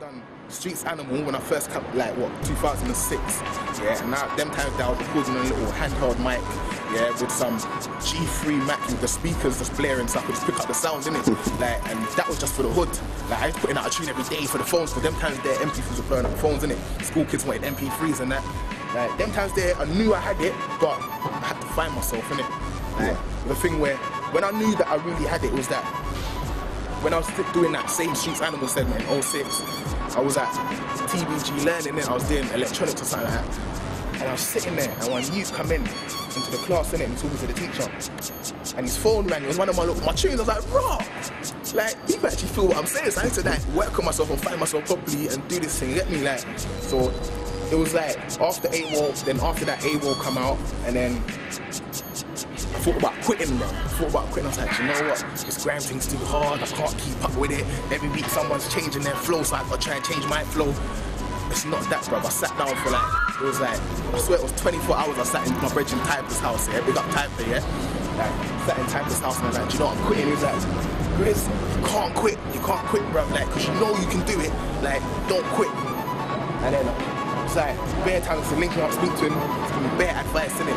done Streets Animal when I first come, like what, 2006, yeah, and now them times I was recording on a little handheld mic, yeah, with some G3 Mac with the speakers just blaring so I could just pick up the sound, innit? Like, and that was just for the hood. Like, I was putting out a tune every day for the phones, because them times there MP3s were blowing up the phones, innit? School kids wanted MP3s and that. Like, them times there, I knew I had it, but I had to find myself, innit? Like, the thing where, when I knew that I really had it, was that when I was doing that same Streets Animal segment in 06, I was at TBG learning it, I was doing electronics or something like that. And I was sitting there, and one youth come in into the class, innit, and talking to the teacher. And his phone rang, it was one of my tunes. I was like, raw! Like, you actually feel what I'm saying, so I need to like work on myself and find myself properly and do this thing, you get me? Like, so it was like, after AWOL, then after that AWOL come out, and then I thought about quitting, bro. I was like, you know what? This Grime thing's too hard, I can't keep up with it. Every week someone's changing their flow, so I've got to try and change my flow. It's not that, bro. I sat down for like, it was like, I swear it was 24 hours I sat in my brethren Typer's house, yeah? Big up Typer, yeah? Like, sat in Typer's house and I was like, do you know what, I'm quitting. He was like, Grizz, you can't quit, bro. Like, because you know you can do it. Like, don't quit. And then, it's like, bare times to link him up, speak to him, give me bare advice, innit?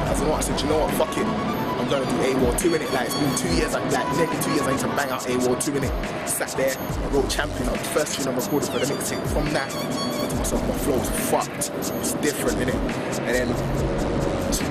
I said, you know what, fuck it. I'm gonna do AWOL 2, innit? Like, it's been 2 years, like nearly 2 years I need to bang out AWOL 2, innit? Sat there, I wrote Champion, the first tune I recorded for the mixtape. From that, I said to myself, my flow's fucked. It's different, innit? And then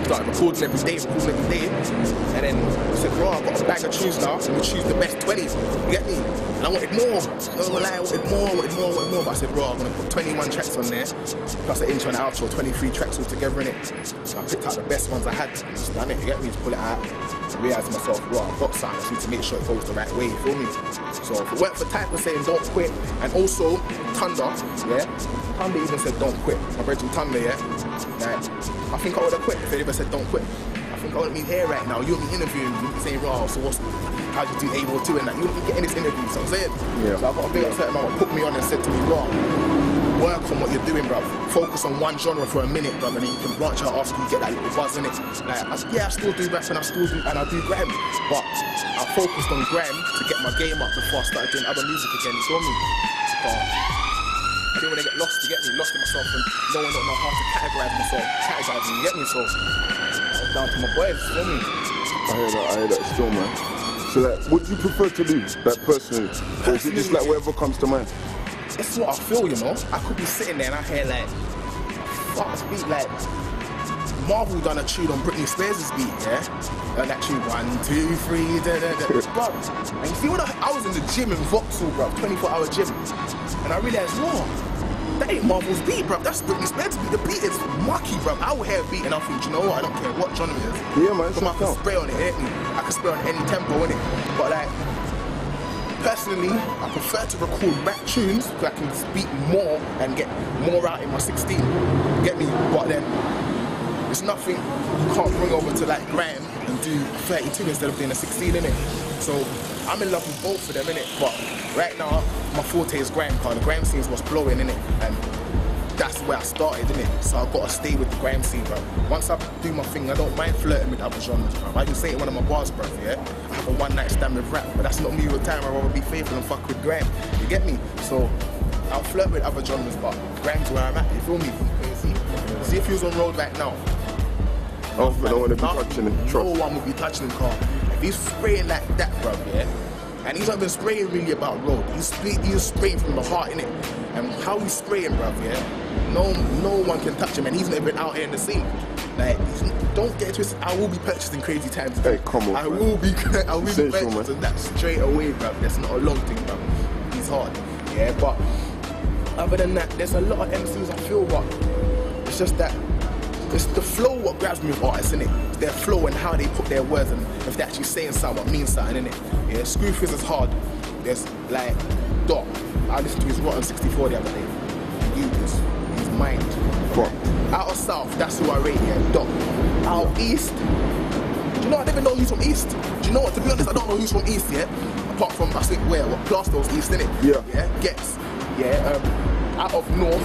started recording every day, and then I said, bro, I've got a bag of tunes now, I'm gonna choose the best 20s, you get me? And I wanted more, no lie, I wanted more, but I said, bro, I'm gonna put 21 tracks on there, plus the intro and outro, 23 tracks all together in it. So I picked out the best ones I had, and just done it, you get me, to pull it out. I realised to myself, bro, I've got something, I just need to make sure it goes the right way, you feel me? So if it weren't for Typer saying don't quit, and also Thunder, yeah? Thunder even said don't quit, my brethren Thunder, yeah? Like, I think I would have quit if they ever said don't quit. I think I wouldn't be here right now. You wouldn't be interviewing me, you'd be saying, raw, so how'd you do AWOL 2 and that? You wouldn't be getting this interview, so I'm saying? Yeah. So I've got a big certain man that put me on and said to me, raw, work on what you're doing, bruv. Focus on one genre for a minute, bruv, and then you can branch out after you get that little buzz in it. Like, I still do rap and I do Grime, but I focused on Grime to get my game up before I started doing other music again, you feel me? But I didn't want to get lost, you get me? Lost in myself and no one don't know how to categorize myself, you get me? So I was down to my boys, you feel me? I hear that still, man. So like, what do you prefer to do, like personally? Or is it just like whatever comes to mind? It's what I feel, you know? I could be sitting there and I hear like, fuck this beat, like, Marvel done a tune on Britney Spears' beat, yeah? And that tune, 1, 2, 3, bro. And you see when I was in the gym in Vauxhall, bro, 24-hour gym, and I realised, whoa, that ain't Marvel's beat, bro. That's Britney Spears' beat. The beat is mucky, bro. I will hear a beat and I'll think, you know what? I don't care what genre it is. Yeah, man. I can spray on it, innit? I can spray on any tempo, innit? But like, personally, I prefer to record rap tunes because I can speak more and get more out in my 16. Get me? But then, it's nothing you can't bring over to like Grime and do 32 instead of doing a 16, innit? So I'm in love with both of them, innit? But right now, my forte is Grime, because the Grime scene is what's blowing, innit? And that's where I started, innit? So I've got to stay with the Grime scene, bro. Once I do my thing, I don't mind flirting with other genres, bro. I can say it in one of my bars, bro, yeah? I have a one-night stand with rap, but that's not me all the time. I'd rather be faithful and fuck with Grime. You get me? So I'll flirt with other genres, but Grime's where I'm at, you feel me? See if he was on road right now. Oh, but I don't want to be touching him, trust. No one will be touching him, car. If he's spraying like that, bro, yeah? And he's not even spraying really about road. He's spraying from the heart, innit? And how he's spraying, bro, yeah? No one can touch him, and he's not even out here in the scene. Like, don't get twisted. I will be purchasing Crazy Times. Hey, come on. I will be purchasing that straight away, bro. That's not a long thing, bro. He's hard, yeah? But other than that, there's a lot of MCs I feel, but it's just that it's the flow what grabs me with artists, innit? It's their flow and how they put their words and if they're actually saying something what means something, innit? Yeah, Screwfizz is hard. There's like Doc. I listened to his Rotten 64 the other day. His mind. What? Out of South, that's who I rate, yeah, Doc. Out East, do you know I don't even know who's from East? Do you know what, to be honest, I don't know who's from East, yeah? Apart from, I think, where? What, Plasto's East, innit? Yeah. Yeah, Gets. Yeah, out of North,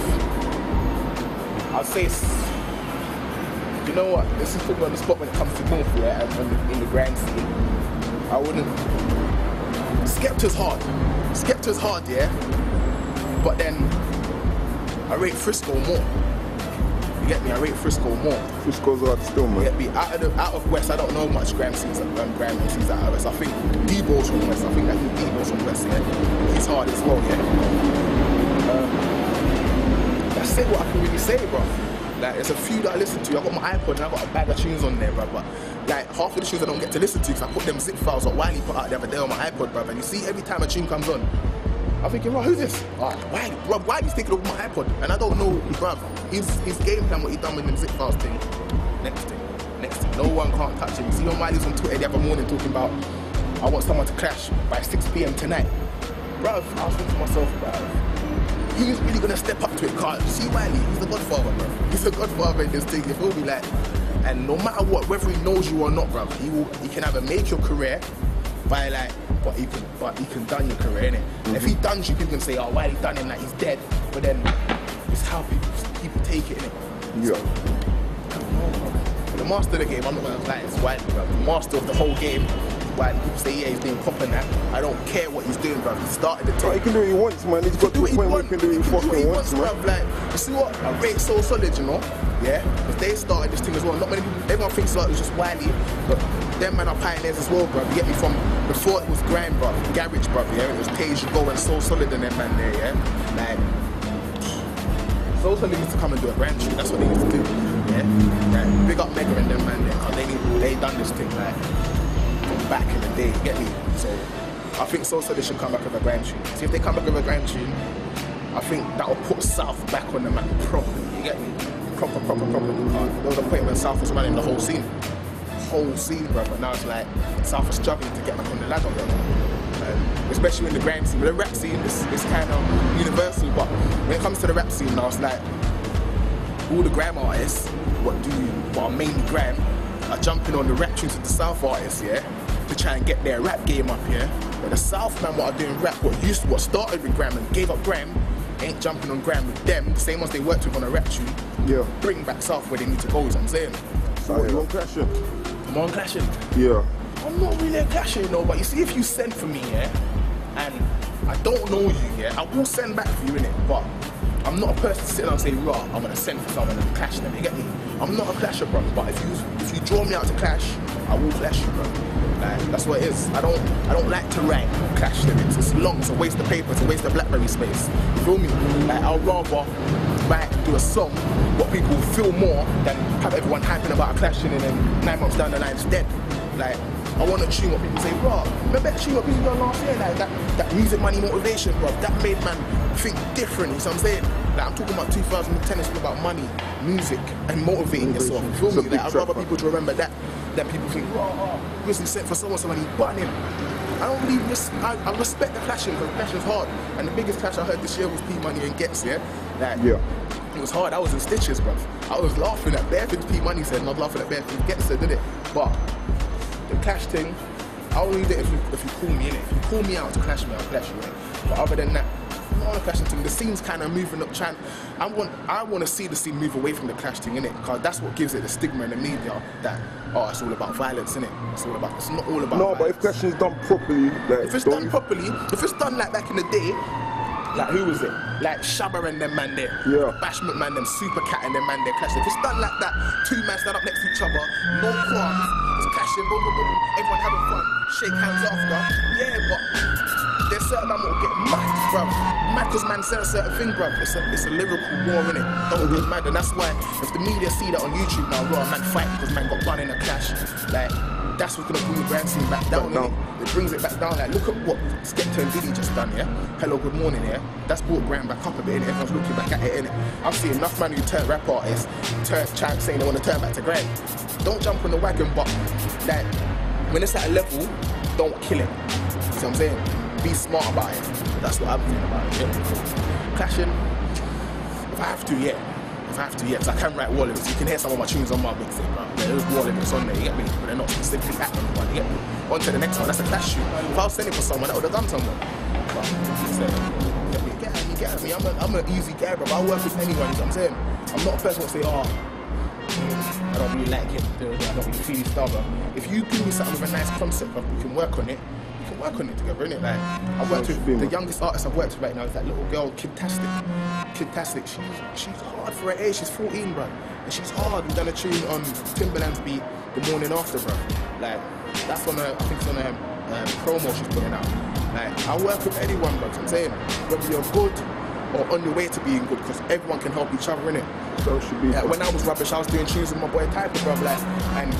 I'd say, you know what, this is put me on the spot when it comes to North, yeah, and in the Grime scene. I wouldn't, Skepta's hard, yeah? But then I rate Frisco more. You get me? I rate Frisco more. Frisco's hard still, man. You get me? Out of West, I don't know much Grime scenes out of West. I think Debo's from West. I think that Debo's from West, yeah. He's hard as well, yeah. That's it, what I can really say, bro. Like, there's a few that I listen to. I got my iPod and I got a bag of tunes on there, bro. But like half of the tunes I don't get to listen to because I put them zip files that Wiley put out the other day on my iPod, bro. And you see, every time a tune comes on, I'm thinking, bro, who's this? Wiley, bro. Wiley's taking over my iPod, and I don't know, bro. His game plan, what he done with them zip files thing. Next thing. No one can't touch him. You see, when Wiley's on Twitter the other morning talking about, I want someone to clash by 6 p.m. tonight, bro. I was thinking to myself, bro. He's really gonna step up to it, cause see Wiley, he's the godfather, bro. He's the godfather in this thing, you feel me? Like, and no matter what, whether he knows you or not, bro, he can either make your career by like, but he can done your career, innit? Mm-hmm. If he duns you, people can say, oh, Wiley done him, like he's dead. But then it's how people take it, innit? Yeah. So, I don't know, bro. The master of the game, I'm not gonna lie, it's Wiley, bro. The master of the whole game. Why people say, yeah, he's doing pop and that. I don't care what he's doing, bruv. He started the thing. He can do what he wants, man. He's got to a point where he can do what he fucking wants, man. Bruv. Like, you see what? I rate So Solid, you know? Yeah? Because they started this thing as well. Not many people, everyone thinks like it was just Wiley, but them man are pioneers as well, bruv. You get me from before it was Grime, bruv. Garage, bruv, yeah? It was Tage Go and So Solid and them man there, yeah? Like, So Solid needs to come and do a brand shoot. That's what they need to do, yeah? Right? Big up Mega and them man there, because they done this thing, like, back in the day, you get me? So I think So Solid should come back with a Grime tune. See if they come back with a Grime tune, I think that'll put South back on the map properly, you get me? Proper. There was a point when South was running the whole scene, bro, but now it's like South is struggling to get back on the ladder, bro. Especially in the Grime scene. But the rap scene is kind of universal, but when it comes to the rap scene now, it's like all the Grime artists, what are mainly Grime, are jumping on the rap tunes of the South artists, yeah? To try and get their rap game up, yeah? But the South man what are doing rap, what started with Grime and gave up Grime, ain't jumping on Grime with them, the same ones they worked with on a rap tune. Yeah. Bring back South where they need to go, is what I'm saying. So what, you want clashing? I'm on clashing. Yeah. I'm not really a clasher, you know, but you see if you send for me, yeah, and I don't know you, yeah, I will send back for you, innit, but I'm not a person to sit down and say, rah, I'm gonna send for someone and clash them, you get me? I'm not a clasher, bro, but if you draw me out to clash, I will clash you, bro. Like, that's what it is. I don't like to write clash lyrics. It's long, it's a waste of paper, it's a waste of BlackBerry space. You feel me? Like, I'd rather write, do a song, what people feel more than have everyone hyping about a clashing and then 9 months down the line it's dead. Like, I want to tune what people say, bro, remember that tune what people done last year? Like, that music money motivation, bro, that made man think different, you know what I'm saying? Like, I'm talking about 2010, it's all about money, music, and motivating yourself, you feel me? Like, I'd rather people to remember that than people think, oh, Grizzly sent for someone, he button him. I don't really, I respect the clashing, because clashing's hard. And the biggest clash I heard this year was P Money and Gets, yeah? Like, yeah. It was hard, I was in stitches, bro. I was laughing at bare things P Money said, not laughing at bare things Gets said, did it? But the clash thing, I'll read it if you call me in it. If you call me out to clash me, I'll clash you, innit? But other than that, I'm not on a clashing thing. The scene's kind of moving up, I want to see the scene move away from the clash thing, innit? Because that's what gives it the stigma in the media that, oh, it's all about violence, innit? It's not all about violence. But if clashing's done properly, like, if it's done properly, if it's done like back in the day, like who was it? Like Shabba and them man there. Yeah. Bashment man, them Super Cat and them man there clashing. If it's done like that, two men stand up next to each other, no qualms, it's clashing, boom, boom, boom, everyone having fun, shake hands after. Yeah, but there's certain man will get mad, bruv. Mad because man said a certain thing, bruv. It's a lyrical war, innit? Don't get mad, and that's why if the media see that on YouTube now, raw man fight because man got done in a clash, like, that's what's gonna bring the Grime scene back down, innit? It brings it back down, like, look at what Skepta and Diddy just done, yeah? Hello, good morning, yeah? That's brought Grime back up a bit, innit? Everyone's looking back at it, innit? I've seen enough man who turn rap artists, saying they want to turn back to Grime. Don't jump on the wagon, but, like, when it's at a level, don't kill it. You see what I'm saying? Be smart about it. That's what I'm thinking about it, yeah? Clashing, if I have to, yeah. If I have to, yeah, because I can write wall lyrics. You can hear some of my tunes on my big thing, bro. There's wall lyrics on there, you get me? But they're not specifically at anyone, you get me? On to the next one, that's a clash shoot. If I was sending for someone, that would have done someone. But, get me. I'm an easy guy, bro. I work with anyone, you know what I'm saying? I'm not a person who will say, oh, I don't really like him, I don't really feel his style, bro. If you give me something with a nice concept, bro, we can work on it. work on it together, innit? Like, I've worked with the youngest artist I've worked with right now is that little girl, Kidtastic. She's hard for her age. She's 14, bro, and she's hard. We've done a tune on Timberland's beat, The Morning After, bro. Like, that's on I think it's on a promo she's putting out. Like, I work with anyone, bro. I'm saying, whether you're good or on your way to being good, because everyone can help each other, innit? So it should be. Like, when I was rubbish, I was doing tunes with my boy Typer, bro. Like, and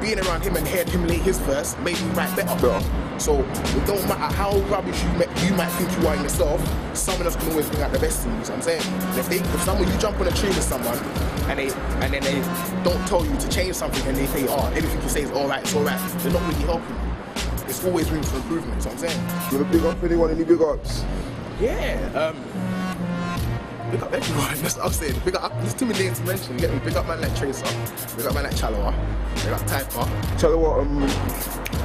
being around him and hearing him lay his verse made me write better. So it don't matter how rubbish you might think you are in yourself, someone else can always bring out the best in you. So I'm saying, if you jump on a tune with someone and then they don't tell you to change something and they say, oh, everything you say is alright, it's alright, they're not really helping you. There's always room for improvement. So I'm saying, you wanna big up anyone? Any big ups? Yeah. Big up everyone, that's what I'm saying. Big up, there's too many names to mention, you get me? Big up man like Tracer, big up man like Chaloa, big up Typer. Chaloa,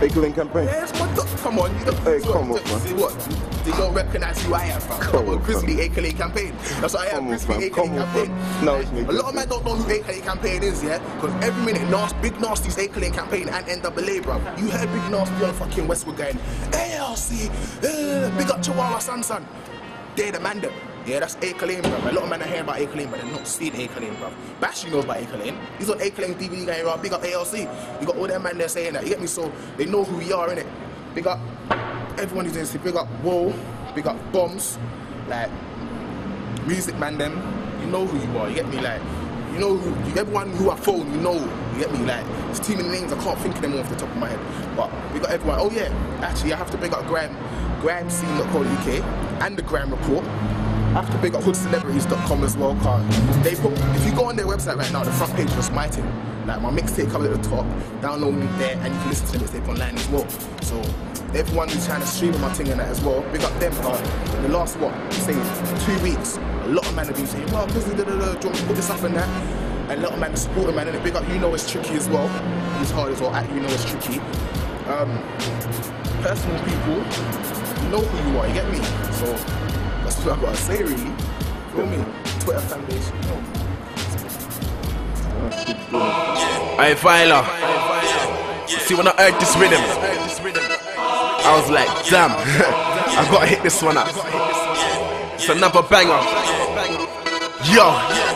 Acre campaign? Yeah, it's my duck, come on. You don't, hey, come on, man. See what? They don't recognise who I am, fam. Come on, Grizzly, Acre campaign. That's what I am, Grizzly, Acre campaign. No, it's me. A lot of men don't know who Acre campaign is, yeah? Because every minute, Big Nasty's Acre campaign and NAA, bro. You heard Big Nasty on fucking Westwood going, ALC, big up Chihuahua San. They're the man, them. Yeah, that's Acre Lane, bro. A lot of men are hearing about Acre Lane, but they're not seeing Acre Lane, bro. Bashy knows about Acre Lane. He's on Acre Lane DVD going around, big up ALC. You got all them men there saying that, you get me? So they know who we are, innit? Big up everyone who's in this, big up Whoa, big up Bombs, like Music Man them. You know who you are, you get me? Like, you know everyone who I phone, you know, you get me? Like, there's too many names, I can't think of them off the top of my head. But we got everyone. Oh yeah, actually I have to big up grimescene.co.uk and the Grime Report. I have to big up hoodcelebrities.com as well, they put, if you go on their website right now, the front page was my thing. Like, my mixtape covered at the top, download me there, and you can listen to the mixtape online as well. So everyone who's trying to stream my thing and that as well, big up them. In the last, say 2 weeks, a lot of men have been saying, well, Grizzly, do you want me to put this up and that? And a lot of men are supporting, man, and big up, you know it's tricky as well. It's hard as well, you know it's tricky. Personal people, you know who you are, you get me? So that's what I've got to say, really. Feel me? Twitter fan base, you know. Hey, Viola. See, when I heard this rhythm, I was like, damn, I gotta hit this one up. It's another banger. Yo.